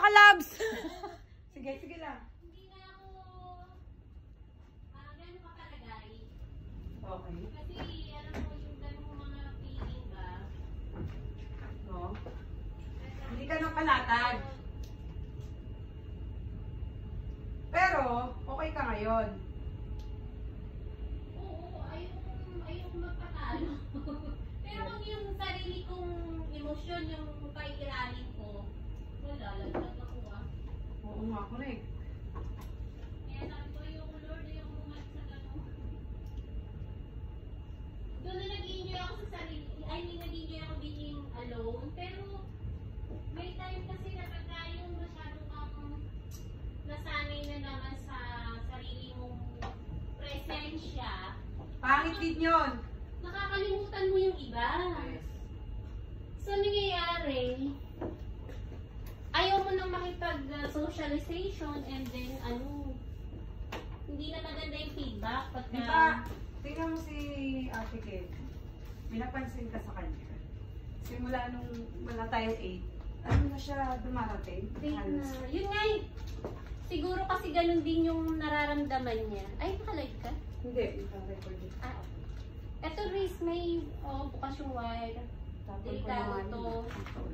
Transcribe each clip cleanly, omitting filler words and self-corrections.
ka-labs. Sige, sige lang. Hindi na ako gano'n makalagay. Okay. Kasi alam mo yung gano'ng mga feeling ba? No? Hindi ka nang palatag. Pero, okay ka ngayon. Oo, ayokong magpatalo. Pero kung yung sarili kong emosyon, yung paikiranin ko, wala, laglag ako ah. Oo nga, correct. Kaya sabi ko, ayoko Lord, ayoko bumalik sa gano'n. Doon na nag-enjoy ako sa sarili, nag-enjoy ako being alone, pero may time kasi na pagka yung masyado kang nasanay na naman sa sarili mong presensya, Pangit din yun. nakakalimutan mo yung iba. Yes. So, nangyayari, ayaw mo nang makipag-socialization and then, hindi na maganda yung feedback. Pagka, Diba, tingnan mo si Ate Kate. Pinapansin ka sa kanya. Simula nung wala tayong 8, ano na siya dumarating? na, yun nga, siguro kasi ganun din yung nararamdaman niya. Ay, nakalive ka? Hindi, naka-record yun. Ah, okay. Eto, Riz, may bukas yung wire. Tapos ko Delikado naman to. yun.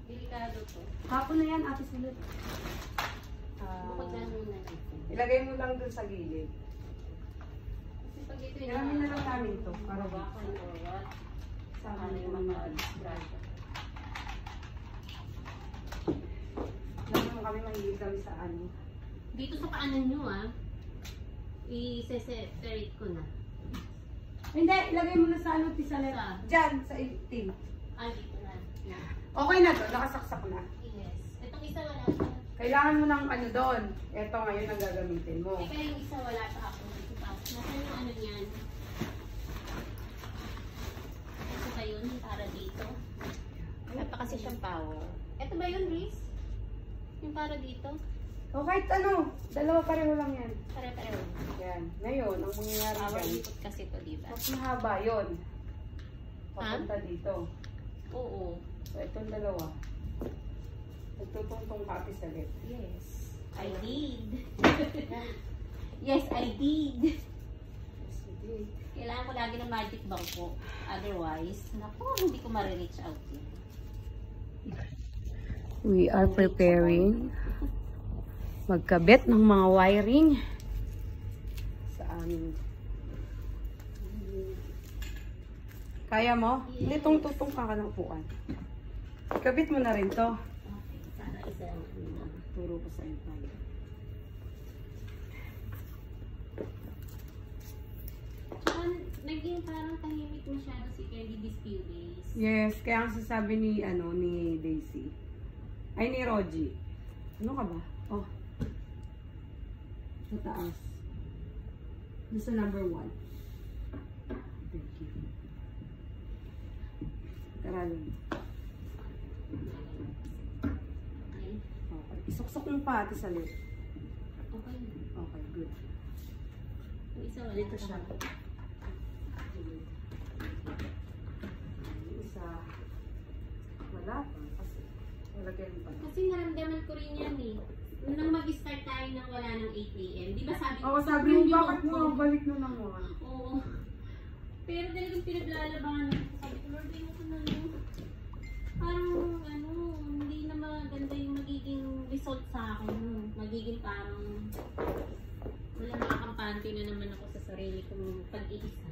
Delikado to. Hapon na yan, Ate Silip. Bukod na muna dito. Ilagay mo lang dun sa gilid. Kasi pag ito Hiramin na lang namin to. Para bawakan or what? Sama Ano yung mga disgrasya. Alam naman kami, mahilig kami sa ano. Dito sa paanan nyo i-separate ko na. Hindi, ilagay mo na sa ano, Tisalet. Sa? Diyan, sa 18. Dito na. Okay na to, nakasaksak na. Yes. Itong isa wala pa. Kailangan mo ng ano doon. Ito ngayon ang gagamitin mo. Teka, yung isa wala pa ako. Dito pa. Nasaan yung ano niyan? Ito ba yun? Para dito. Wala pa kasi siyang power. Ito ba yun, Riz? Yung para dito? O kahit ano, dalawa pareho lang yan. Pare-pareho. Yan. Ngayon, ang mangyayari Power dyan, input kasi ito, diba? mas mahaba yun. Papunta dito. Oo. So, itong dalawa. Nagtutungtong ka, Ate Salit. Yes. I did. Yes, I did. Kailangan ko lagi ng magic bangko. Otherwise, naku, hindi ko ma-reach out yun. We are preparing magkabit ng mga wiring sa amin. Kaya mo? Yes. Hindi, tutong ka ng upuan. Kabit mo na rin to. Okay, sana isa lang. Turo ko sa inyo. Naging parang tahimik masyado si Kelly these few days. Yes, kaya ang sasabi ni, ni Daisy. Ay, ni Rogie. Ano ka ba? Oh. Sa taas. Doon sa number 1. Thank you. Karalin. Okay. Okay. Isuksok mo pa, Ate Salit. Okay. Okay, good. Yung isa wala. Dito siya. Yung isa. Wala pa. Kasi nalagyan pa. Kasi naramdaman ko rin yan eh. Nung mag-start tayo ng wala ng 8 AM. Di ba sabi ko? Oo, sabi mo, bakit mo balik na ng 1? Oo. Pero talagang pinaglalabanan ko. Sabi ko, Lord, ayoko na yun. Parang, hindi na maganda yung magiging result sa akin. Magiging parang, wala makakampante na naman ako sa sarili kong pag-iisa.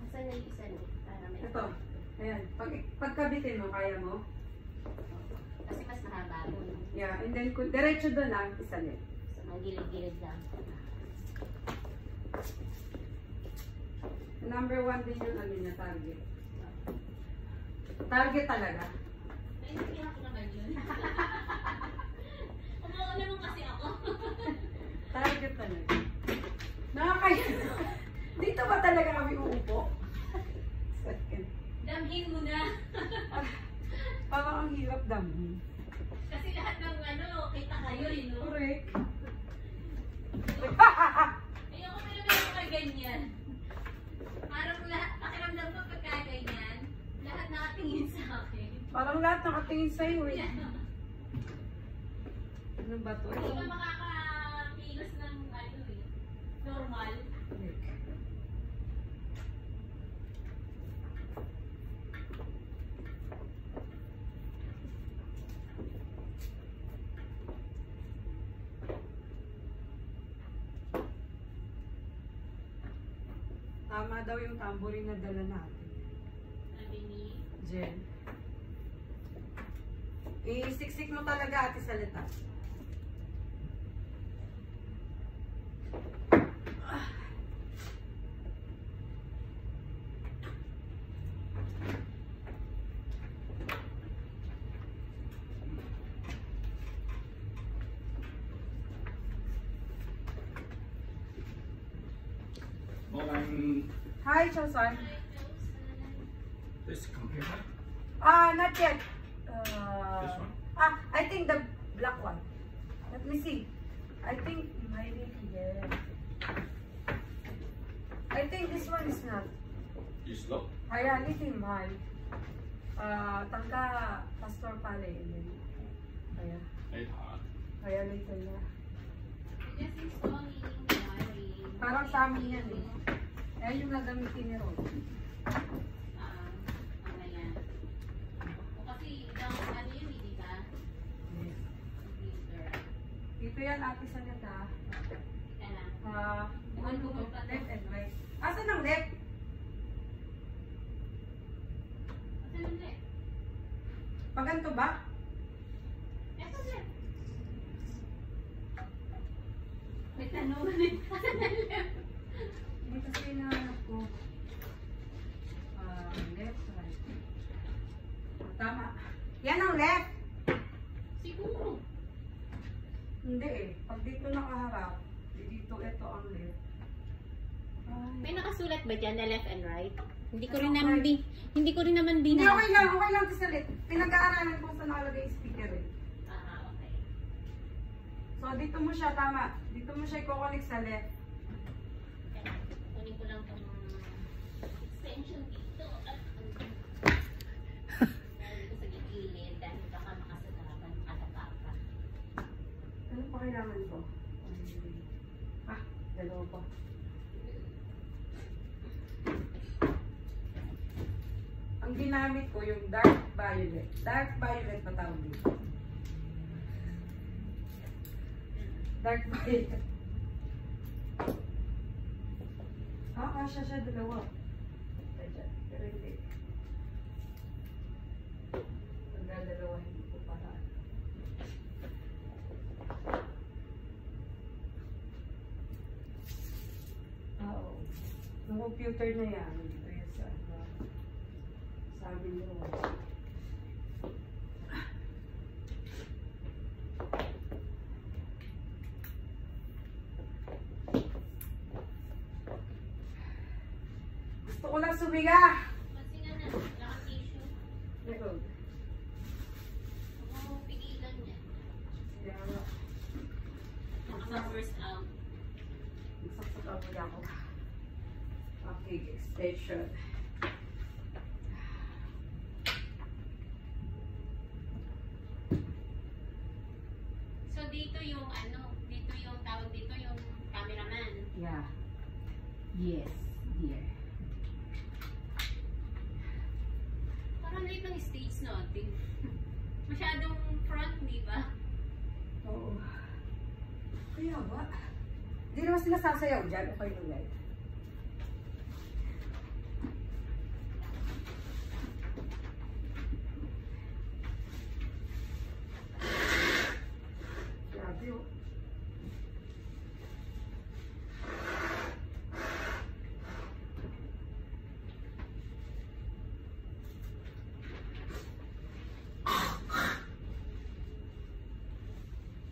Nasaan na yung isa na? Para may Ito. Ayan. Pagkabitin mo, kaya mo? Kasi mas mahaba mo. No? Yeah, and then diretso doon lang, Isalit. So, magilid-gilid lang. Number 1 din yung niya, target. Target talaga. Ay, nakiyak ko naman yun. Umuha naman kasi ako. Target talaga. Nakakaya. Dito ba talaga kami uupo? Second. Damhin mo na. Parang ang hirap damhin. Kasi lahat ng kita kayo, no? Correct. Ayoko pa naman yung mga ganyan. Parang lahat, pakiramdam ko pagka ganyan, lahat nakatingin sa Parang lahat nakatingin sa'yo eh. Ano ba to? Hindi ka makakakilos ng ano eh. Normal. Tama daw yung tambourine na dala natin. Sabi ni Jen. Isiksik mo talaga ate sa litas. Hi, Chosan. This computer? Not yet. This one? I think the black one. Let me see. I think maybe here. I think this one is not. Is locked? Kaya little mahal. Tangka pastor pala yun. Kaya. It's hard. Kaya little na. just installing the wiring. Parang sa amin yan eh. Ayan yung gagamitin ni Ron. Ayan. O kasi ibang ano yun, di ba? Yes. Computer. Dito yan ate sa neta. Teka lang. Ano to? Left and right. Asan ang left? Asan ang left? Paganto ba? Eto left. May tanong ulit. Asan ang left? Hindi kasi hinahanap ko. Left, right. Tama. Yan ang left. Siguro. Hindi eh. Pag dito nakaharap, dito ito ang left. May nakasulat ba dyan na left and right? Hindi ko rin naman hindi ko rin naman Hindi, binasa. okay lang kasi ulit. Pinag-aaralan ko sa nakalagay yung speaker eh. Okay. So dito mo siya, tama. Dito mo siya i-connect sa left. Kunin ko lang itong extension dito. At dahil ko sa gigilid dahil baka makasalaban, makatapaka. Ano pa kailangan ko? Dalawa pa. Ang ginamit ko yung dark violet. Dark violet pa tawag dito. Dark violet. Kasya siya dalawa. Pero hindi. Pagdadalawahin ko para. Oo. Yung computer na yan. Dito yan sa amin doon. Gusto ko lang sumiga. Kasi nga na, naka-tissue. Meron. Huwag mo pigilan niya. Kaya nga. Naka-burst out. Nagsaksak ako ako. Okay, extension. So dito yung dito yung tawag dito yung cameraman. Yeah. Yes, dear. Parang late ng stage natin. Masyadong front, di ba? Oo. Kaya ba? Hindi naman sila sasayaw dyan. Okay lang yan. Grabe oh.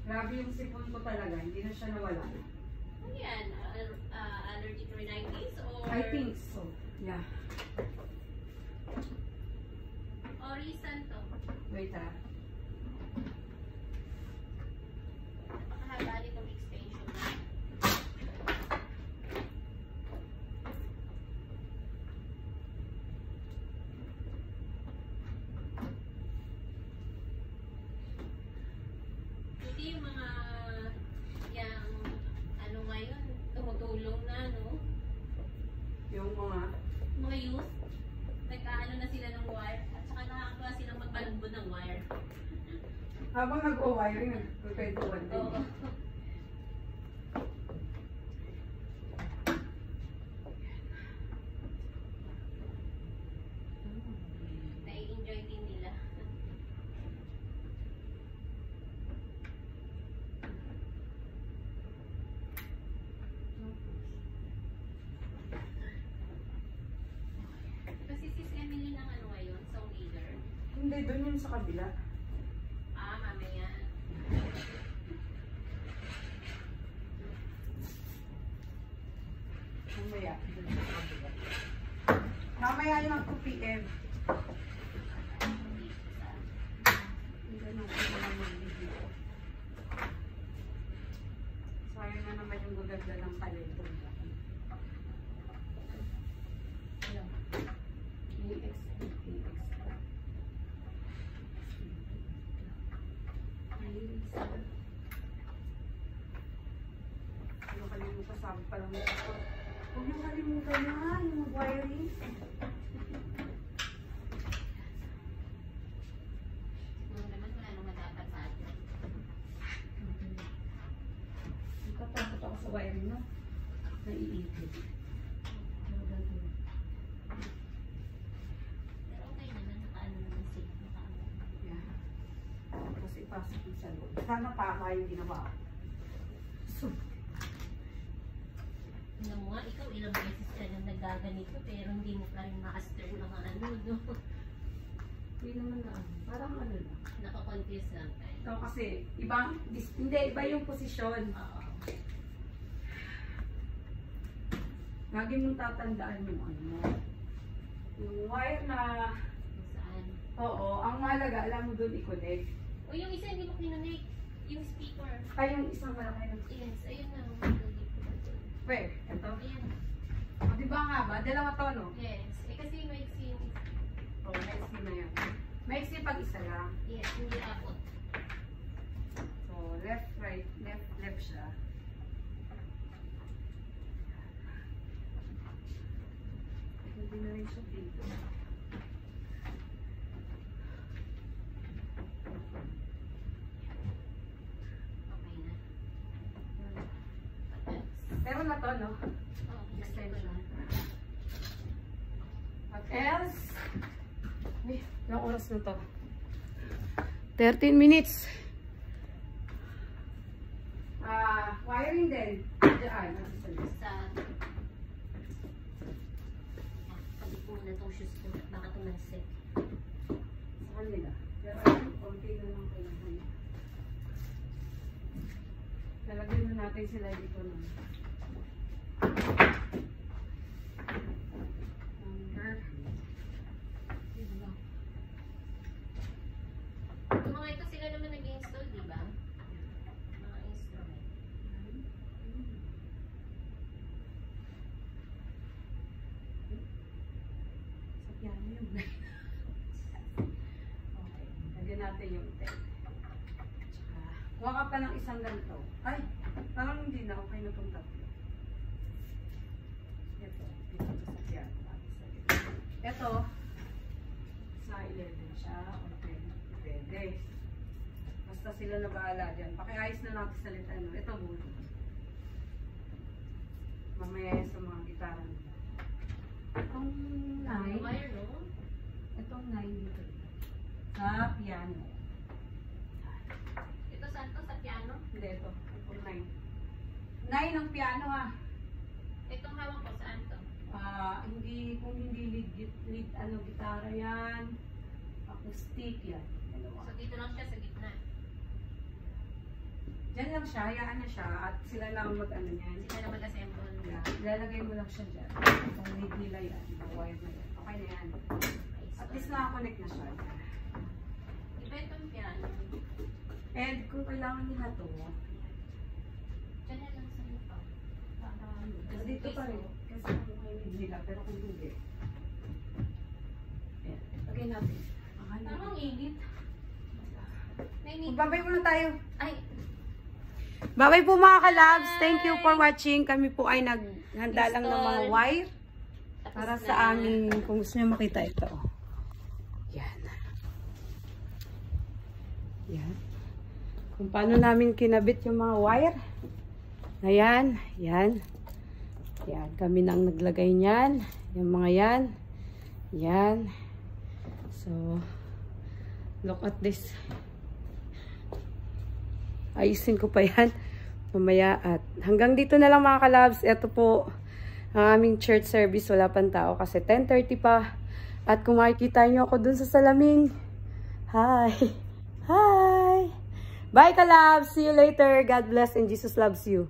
Grabe yung sipon ko talaga. Hindi na siya nawala. Ano yan? Allergic rhinitis or I think so. Yeah. or recent to? Wait ah. Napakahaba nitong extension. Habang nag-o-wiring, nagkwentuhan din. Oo. Nai-enjoy din nila. Kasi sis Emily ng ano ngayon, song leader. Hindi, doon yun sa kabila. Ah, mamaya. Mamaya, doon sa kabila. Mamaya lang 2 p.m. Hindi natin naman mag-video. Sayang na naman yung gaganda ng talento. Ayan. Ano kalimutan, sabi pa lang ako. Huwag niyo kalimutan na yung mag-wiring. Siguro naman wala nang matatapat. Natatakot ako sa wiring, no? Naiipit. Ano gagawin? Pero okay naman, nakaano naman sila. Nakaano. Yeah. Tapos ipasok yung sa loob. Sana tama yung ginawa ko. So, Alam mo nga, ikaw ilang beses ka nang nagaganito pero hindi mo pa rin master ng ano, no? hindi naman na ano. Parang ano lang. Nakakonfuse lang tayo. Ito kasi, hindi, iba yung posisyon. Oo. Lagi mong tatandaan yung ano mo. Yung wire na, Kung saan. oo, ang mahalaga, alam mo doon i-connect. O yung isa hindi mo kinonek. Yung speaker. Ay, yung isang malaki na. Yes, ayun na. Where? Ito? Ayan. O, di ba nga ba? Dalawa to, no? Yes. Eh kasi maiksi yung isa. O, maiksi na yan. Maiksi pag isa lang. Yes, hindi abot. So, left, right, left siya. Hindi na rin siya dito. Okay na. Pero na to, no? Oh, Extension. What else? Uy, ilang oras na to? 13 minutes. Wiring din. Diyan. Sa... Pagit muna itong shoes ko. Baka tumansik. Sa kanila. Pero ayun, konti na lang kailangan. Lalagyan na natin sila dito na. Number. Yun lang. Yung mga ito sila naman nag-install, di ba? Mga instrument. Sa piano yun. Okay. Lagyan natin yung tape. Tsaka, kuha ka pa ng isang ganito. Ay, parang hindi na. Okay na itong tatlo. Ito. Dito ito sa piano. Ito. Sa 11 siya. Okay. Pwede. Basta sila na bahala dyan. Pakiayos na natin sa litan. Ito bulo. Mamaya yan sa mga gitara nila. Itong May 9. wire, no? Itong 9 dito. Sa piano. Ito saan to? Sa piano? Hindi, ito. Itong 9. 9 ang piano ha. Itong hawak ko, saan to? Hindi, kung hindi lead ano, gitara yan. Acoustic yan. Dalawa. So dito lang siya sa gitna. Diyan lang siya, hayaan na siya. At sila lang mag-ano yan. Sila na mag-assemble. Yeah. Ilalagay mo lang siya dyan. Kung lead nila yan. Wire na yan. Okay na yan. At least nakakonect na siya. Iba itong piano. And kung kailangan nila to, Diyan na lang sa lupa. Para kasi dito pa rin. Kasi kung may lead nila, pero kung hindi. Ayan. Lagay natin. Parang init. Magbabay muna tayo. Ay, Bye-bye po mga ka-loves. Thank you for watching. Kami po ay naghanda lang ng mga wire tapos para na. sa aming, kung gusto nyo makita ito. Yan. Yan. kung paano namin kinabit yung mga wire. Ayan, yan. Yan, kami nang naglagay niyan. Yung mga yan. Yan. So, look at this. Ayusin ko pa yan mamaya. At hanggang dito na lang mga kalabs. Ito po ang aming church service. Wala pang tao kasi 10:30 pa. At kung makikita nyo ako dun sa salamin. Hi! Hi! Bye kalabs! See you later. God bless and Jesus loves you.